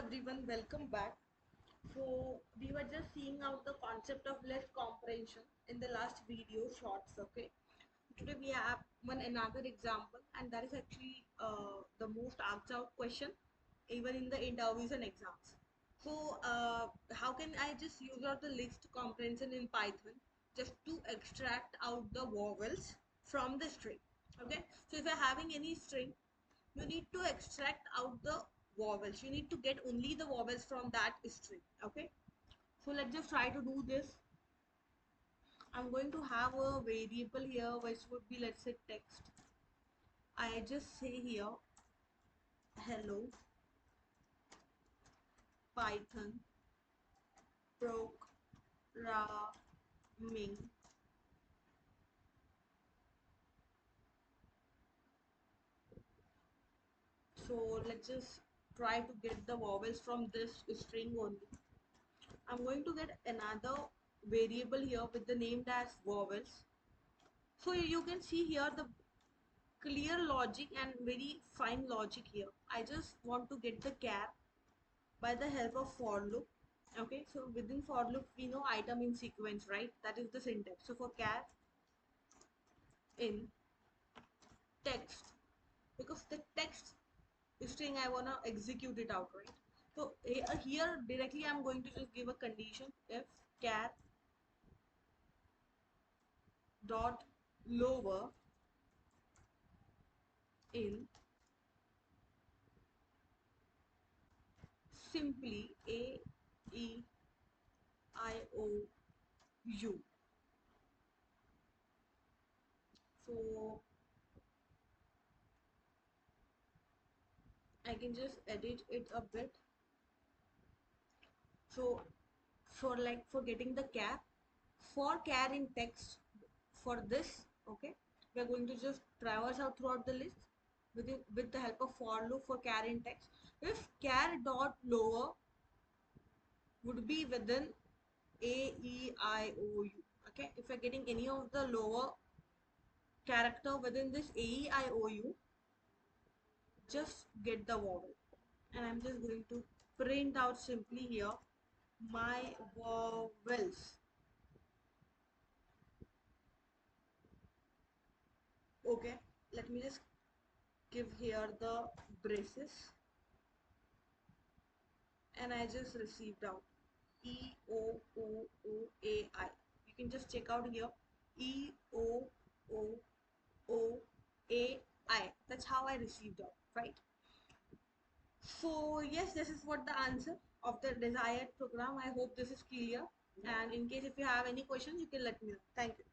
everyone, welcome back. So we were just seeing out the concept of less comprehension in the last video shorts. Okay, today we have one another example, and that is actually the most asked out question even in the interviews and exams. So how can I just use out the list comprehension in Python just to extract out the vowels from the string? Okay, so if you're having any string, you need to extract out the vowels. You need to get only the vowels from that string. Okay, so let's just try to do this. I'm going to have a variable here which would be, let's say, text. I just say here hello Python programming. So let's just try to get the vowels from this string only. I'm going to get another variable here with the name as vowels. So you can see here the clear logic and very fine logic here. I just want to get the char by the help of for loop. Okay, so within for loop we know item in sequence, right? That is the syntax. So for char in text, because the text string I wanna execute it out, right? So here directly I'm going to just give a condition if char dot lower in simply a e I o u. So I can just edit it a bit. So for getting the char in text, for this, okay, we are going to just traverse out throughout the list with the help of for loop for char in text. If char dot lower would be within a e I o u. Okay, if you're getting any of the lower character within this a e I o u, just get the vowel. And I'm just going to print out simply here my vowels. Okay, let me just give here the braces, and I just received out E O O O A I. You can just check out here E O O O A I. That's how I received out, right? So yes, this is what the answer of the desired program. I hope this is clear. And in case if you have any questions, you can let me know. Thank you.